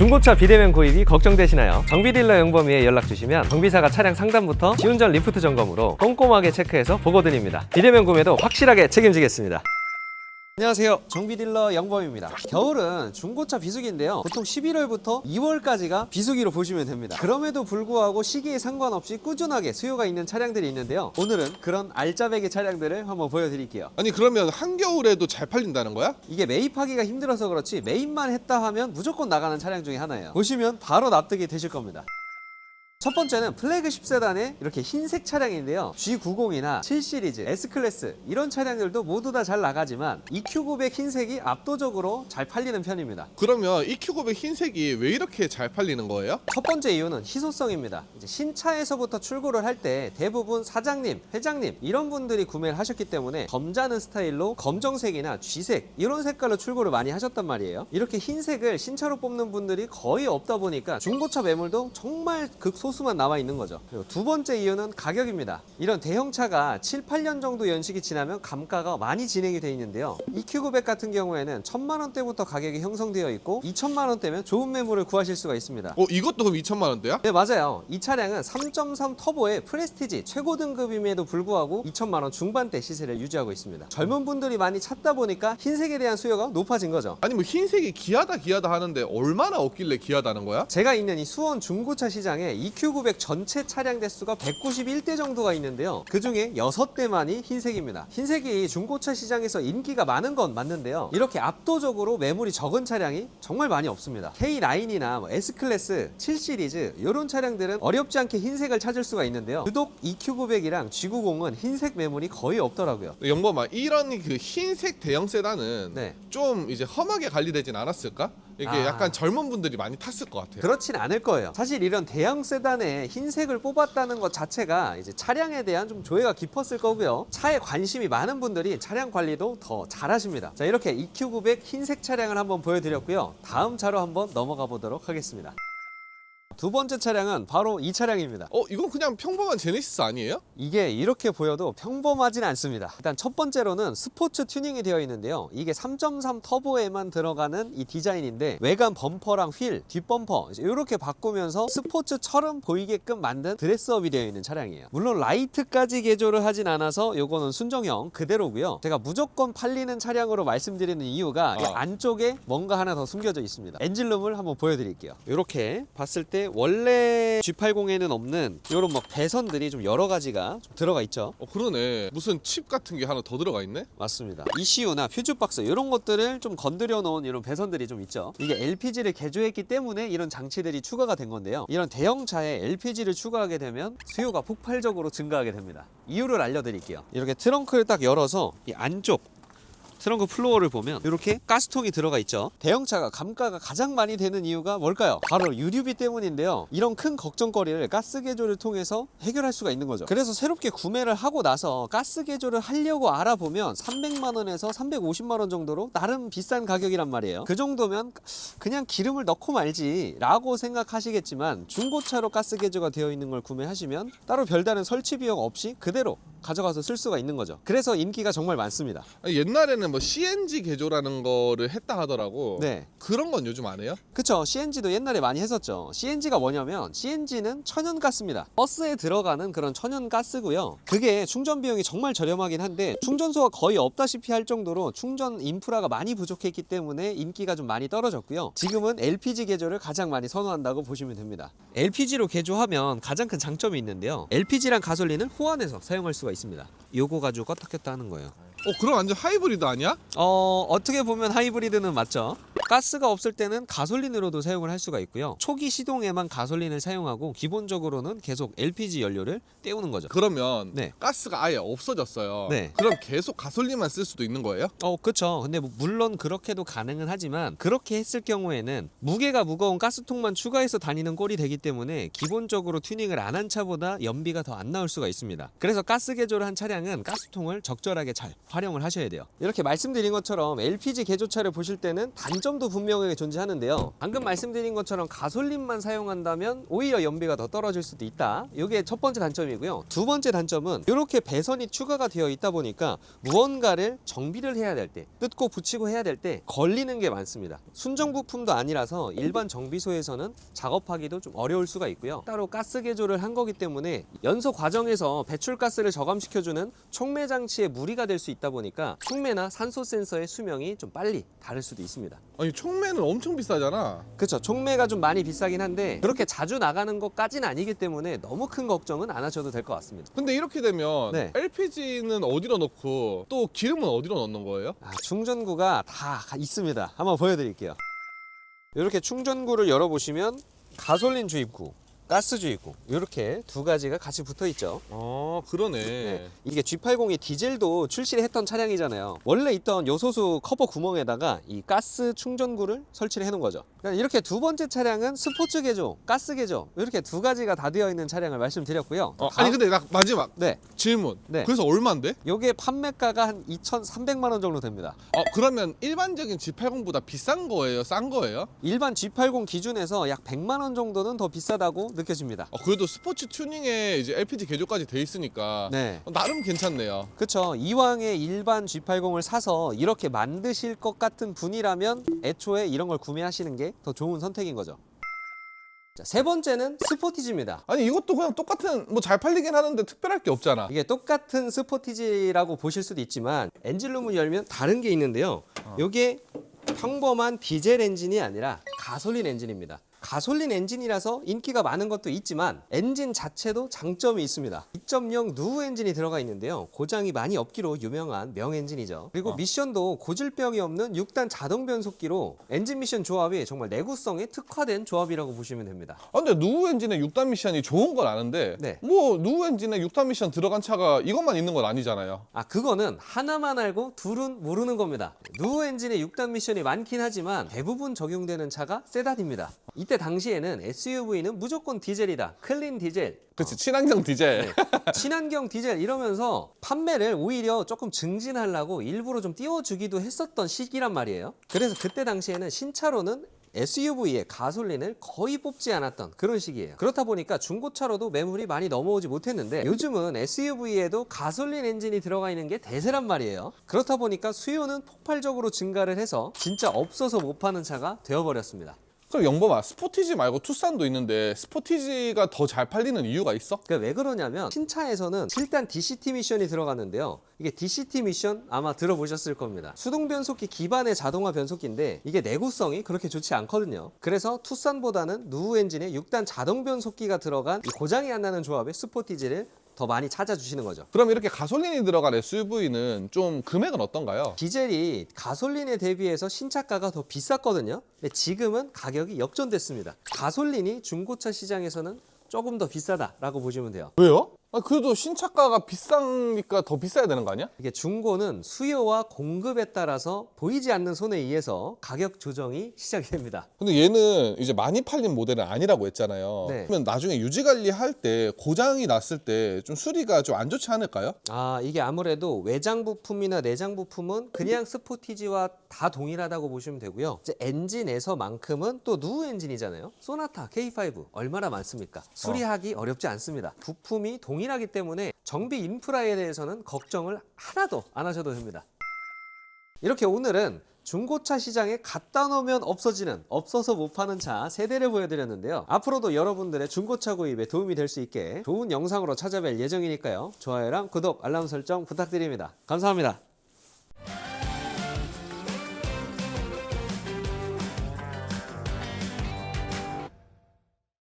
중고차 비대면 구입이 걱정되시나요? 정비딜러 영범이에 연락 주시면 정비사가 차량 상담부터 시운전 리프트 점검으로 꼼꼼하게 체크해서 보고 드립니다. 비대면 구매도 확실하게 책임지겠습니다. 안녕하세요, 정비딜러 영범입니다. 겨울은 중고차 비수기인데요, 보통 11월부터 2월까지가 비수기로 보시면 됩니다. 그럼에도 불구하고 시기에 상관없이 꾸준하게 수요가 있는 차량들이 있는데요, 오늘은 그런 알짜배기 차량들을 한번 보여드릴게요. 아니 그러면 한겨울에도 잘 팔린다는 거야? 이게 매입하기가 힘들어서 그렇지 매입만 했다 하면 무조건 나가는 차량 중에 하나예요. 보시면 바로 납득이 되실 겁니다. 첫 번째는 플래그십 세단의 이렇게 흰색 차량인데요, G90이나 7시리즈, S클래스 이런 차량들도 모두 다 잘 나가지만 EQ900 흰색이 압도적으로 잘 팔리는 편입니다. 그러면 EQ900 흰색이 왜 이렇게 잘 팔리는 거예요? 첫 번째 이유는 희소성입니다. 이제 신차에서부터 출고를 할 때 대부분 사장님, 회장님 이런 분들이 구매를 하셨기 때문에 점잖은 스타일로 검정색이나 쥐색 이런 색깔로 출고를 많이 하셨단 말이에요. 이렇게 흰색을 신차로 뽑는 분들이 거의 없다 보니까 중고차 매물도 정말 극소수만 남아 있는 거죠. 그리고 두 번째 이유는 가격입니다. 이런 대형차가 7, 8년 정도 연식이 지나면 감가가 많이 진행이 되어 있는데요, EQ900 같은 경우에는 1000만 원대부터 가격이 형성되어 있고 2000만 원대면 좋은 매물을 구하실 수가 있습니다. 이것도 그럼 2천만 원대야? 네, 맞아요. 이 차량은 3.3 터보의 프레스티지 최고 등급임에도 불구하고 2천만 원 중반대 시세를 유지하고 있습니다. 젊은 분들이 많이 찾다 보니까 흰색에 대한 수요가 높아진 거죠. 아니 뭐 흰색이 귀하다 하는데 얼마나 없길래 귀하다는 거야? 제가 있는 이 수원 중고차 시장에 EQ900 전체 차량 대수가 191대 정도가 있는데요, 그 중에 6대만이 흰색입니다. 흰색이 중고차 시장에서 인기가 많은 건 맞는데요, 이렇게 압도적으로 매물이 적은 차량이 정말 많이 없습니다. K9이나 S클래스, 7시리즈 이런 차량들은 어렵지 않게 흰색을 찾을 수가 있는데요, 유독 EQ900이랑 G90은 흰색 매물이 거의 없더라고요. 영범아, 이런 그 흰색 대형 세단은 네. 좀 이제 험하게 관리되진 않았을까? 이게 약간 젊은 분들이 많이 탔을 것 같아요. 그렇진 않을 거예요. 사실 이런 대형 세단에 흰색을 뽑았다는 것 자체가 이제 차량에 대한 좀 조예가 깊었을 거고요, 차에 관심이 많은 분들이 차량 관리도 더 잘하십니다. 자, 이렇게 EQ900 흰색 차량을 한번 보여드렸고요, 다음 차로 한번 넘어가 보도록 하겠습니다. 두 번째 차량은 바로 이 차량입니다. 이건 그냥 평범한 제네시스 아니에요? 이게 이렇게 보여도 평범하진 않습니다. 일단 첫 번째로는 스포츠 튜닝이 되어 있는데요, 이게 3.3 터보에만 들어가는 이 디자인인데 외관 범퍼랑 휠, 뒷범퍼 이렇게 바꾸면서 스포츠처럼 보이게끔 만든 드레스업이 되어 있는 차량이에요. 물론 라이트까지 개조를 하진 않아서 요거는 순정형 그대로고요, 제가 무조건 팔리는 차량으로 말씀드리는 이유가 이 안쪽에 뭔가 하나 더 숨겨져 있습니다. 엔진룸을 한번 보여드릴게요. 이렇게 봤을 때 원래 G80에는 없는 이런 막 배선들이 좀 여러 가지가 좀 들어가 있죠. 그러네. 무슨 칩 같은 게 하나 더 들어가 있네? 맞습니다. ECU나 퓨즈박스 이런 것들을 좀 건드려 놓은 이런 배선들이 좀 있죠. 이게 LPG를 개조했기 때문에 이런 장치들이 추가가 된 건데요, 이런 대형차에 LPG를 추가하게 되면 수요가 폭발적으로 증가하게 됩니다. 이유를 알려드릴게요. 이렇게 트렁크를 딱 열어서 이 안쪽 트렁크 플로어를 보면 이렇게 가스통이 들어가 있죠. 대형차가 감가가 가장 많이 되는 이유가 뭘까요? 바로 유류비 때문인데요, 이런 큰 걱정거리를 가스 개조를 통해서 해결할 수가 있는 거죠. 그래서 새롭게 구매를 하고 나서 가스 개조를 하려고 알아보면 300만 원에서 350만 원 정도로 나름 비싼 가격이란 말이에요. 그 정도면 그냥 기름을 넣고 말지 라고 생각하시겠지만, 중고차로 가스 개조가 되어 있는 걸 구매하시면 따로 별다른 설치 비용 없이 그대로 가져가서 쓸 수가 있는 거죠. 그래서 인기가 정말 많습니다. 옛날에는 뭐 CNG 개조라는 거를 했다 하더라고. 네. 그런 건 요즘 안 해요? 그쵸, CNG도 옛날에 많이 했었죠. CNG가 뭐냐면 CNG는 천연가스입니다. 버스에 들어가는 그런 천연가스고요, 그게 충전 비용이 정말 저렴하긴 한데 충전소가 거의 없다시피 할 정도로 충전 인프라가 많이 부족했기 때문에 인기가 좀 많이 떨어졌고요, 지금은 LPG 개조를 가장 많이 선호한다고 보시면 됩니다. LPG로 개조하면 가장 큰 장점이 있는데요, LPG랑 가솔린을 호환해서 사용할 수가 있습니다. 요거 가지고 껐다 켰다 하는 거예요. 그럼 완전 하이브리드 아니야? 어떻게 보면 하이브리드는 맞죠. 가스가 없을 때는 가솔린으로도 사용을 할 수가 있고요, 초기 시동에만 가솔린을 사용하고 기본적으로는 계속 LPG 연료를 때우는 거죠. 그러면 네. 가스가 아예 없어졌어요. 네. 그럼 계속 가솔린만 쓸 수도 있는 거예요? 그쵸. 근데 물론 그렇게도 가능은 하지만 그렇게 했을 경우에는 무게가 무거운 가스통만 추가해서 다니는 꼴이 되기 때문에 기본적으로 튜닝을 안 한 차보다 연비가 더 안 나올 수가 있습니다. 그래서 가스 개조를 한 차량은 가스통을 적절하게 잘 활용을 하셔야 돼요. 이렇게 말씀드린 것처럼 LPG 개조차를 보실 때는 단점 단점도 분명하게 존재하는데요. 방금 말씀드린 것처럼 가솔린만 사용한다면 오히려 연비가 더 떨어질 수도 있다. 이게 첫 번째 단점이고요. 두 번째 단점은 이렇게 배선이 추가가 되어 있다 보니까 무언가를 정비를 해야 될 때, 뜯고 붙이고 해야 될 때 걸리는 게 많습니다. 순정 부품도 아니라서 일반 정비소에서는 작업하기도 좀 어려울 수가 있고요. 따로 가스 개조를 한 거기 때문에 연소 과정에서 배출가스를 저감시켜주는 촉매 장치에 무리가 될 수 있다 보니까 촉매나 산소 센서의 수명이 좀 빨리 닳을 수도 있습니다. 아니 촉매는 엄청 비싸잖아. 그렇죠. 촉매가 좀 많이 비싸긴 한데 그렇게 자주 나가는 것까지는 아니기 때문에 너무 큰 걱정은 안 하셔도 될 것 같습니다. 근데 이렇게 되면 네. LPG는 어디로 넣고 또 기름은 어디로 넣는 거예요? 충전구가 다 있습니다. 한번 보여드릴게요. 이렇게 충전구를 열어보시면 가솔린 주입구, 가스 주입구 이렇게 두 가지가 같이 붙어 있죠. 아 그러네. 네. 이게 G80이 디젤도 출시를 했던 차량이잖아요. 원래 있던 요소수 커버 구멍에다가 이 가스 충전구를 설치를 해놓은 거죠. 그러니까 이렇게 두 번째 차량은 스포츠 개조, 가스 개조 이렇게 두 가지가 다 되어 있는 차량을 말씀드렸고요. 아니 근데 나 마지막 네, 질문. 네. 그래서 얼마인데? 요게 판매가가 한 2,300만 원 정도 됩니다. 그러면 일반적인 G80보다 비싼 거예요? 싼 거예요? 일반 G80 기준에서 약 100만 원 정도는 더 비싸다고 느껴집니다. 그래도 스포츠 튜닝에 이제 LPG 개조까지 돼 있으니까 네. 나름 괜찮네요. 그쵸. 이왕에 일반 G80을 사서 이렇게 만드실 것 같은 분이라면 애초에 이런 걸 구매하시는 게 더 좋은 선택인 거죠. 자, 세 번째는 스포티지입니다. 아니 이것도 그냥 똑같은 뭐 잘 팔리긴 하는데 특별할 게 없잖아. 이게 똑같은 스포티지라고 보실 수도 있지만 엔진룸을 열면 다른 게 있는데요. 이게 평범한 디젤 엔진이 아니라 가솔린 엔진입니다. 가솔린 엔진이라서 인기가 많은 것도 있지만 엔진 자체도 장점이 있습니다. 2.0 누후 엔진이 들어가 있는데요. 고장이 많이 없기로 유명한 명엔진이죠. 그리고 미션도 고질병이 없는 6단 자동 변속기로 엔진 미션 조합이 정말 내구성에 특화된 조합이라고 보시면 됩니다. 근데 누후 엔진의 6단 미션이 좋은 건 아는데 네. 뭐 누후 엔진에 6단 미션 들어간 차가 이것만 있는 건 아니잖아요. 그거는 하나만 알고 둘은 모르는 겁니다. 누후 엔진에 6단 미션이 많긴 하지만 대부분 적용되는 차가 세단입니다. 이때 당시에는 SUV는 무조건 디젤이다. 클린 디젤. 그치 친환경 디젤. 네. 친환경 디젤 이러면서 판매를 오히려 조금 증진하려고 일부러 좀 띄워주기도 했었던 시기란 말이에요. 그래서 그때 당시에는 신차로는 SUV에 가솔린을 거의 뽑지 않았던 그런 시기예요. 그렇다 보니까 중고차로도 매물이 많이 넘어오지 못했는데 요즘은 SUV에도 가솔린 엔진이 들어가 있는 게 대세란 말이에요. 그렇다 보니까 수요는 폭발적으로 증가를 해서 진짜 없어서 못 파는 차가 되어버렸습니다. 그럼 영범아 스포티지 말고 투싼도 있는데 스포티지가 더 잘 팔리는 이유가 있어? 그러니까 왜 그러냐면 신차에서는 7단 DCT 미션이 들어가는데요. 이게 DCT 미션 아마 들어보셨을 겁니다. 수동 변속기 기반의 자동화 변속기인데 이게 내구성이 그렇게 좋지 않거든요. 그래서 투싼보다는 누후 엔진에 6단 자동 변속기가 들어간 이 고장이 안 나는 조합의 스포티지를 더 많이 찾아주시는 거죠. 그럼 이렇게 가솔린이 들어간 SUV는 좀 금액은 어떤가요? 디젤이 가솔린에 대비해서 신차가가 더 비쌌거든요. 근데 지금은 가격이 역전됐습니다. 가솔린이 중고차 시장에서는 조금 더 비싸다라고 보시면 돼요. 왜요? 그래도 신차가가 비싸니까 더 비싸야 되는 거 아니야? 이게 중고는 수요와 공급에 따라서 보이지 않는 손에 의해서 가격 조정이 시작이 됩니다. 근데 얘는 이제 많이 팔린 모델은 아니라고 했잖아요. 네. 그러면 나중에 유지 관리할 때 고장이 났을 때 좀 수리가 좀 안 좋지 않을까요? 이게 아무래도 외장 부품이나 내장 부품은 그냥 스포티지와 다 동일하다고 보시면 되고요. 이제 엔진에서만큼은 또 누후 엔진이잖아요. 소나타 K5 얼마나 많습니까? 수리하기 어렵지 않습니다. 부품이 동일하기 때문에 정비 인프라에 대해서는 걱정을 하나도 안 하셔도 됩니다. 이렇게 오늘은 중고차 시장에 갖다 놓으면 없어지는, 없어서 못 파는 차 3대를 보여드렸는데요. 앞으로도 여러분들의 중고차 구입에 도움이 될 수 있게 좋은 영상으로 찾아뵐 예정이니까요. 좋아요랑 구독, 알람 설정 부탁드립니다. 감사합니다.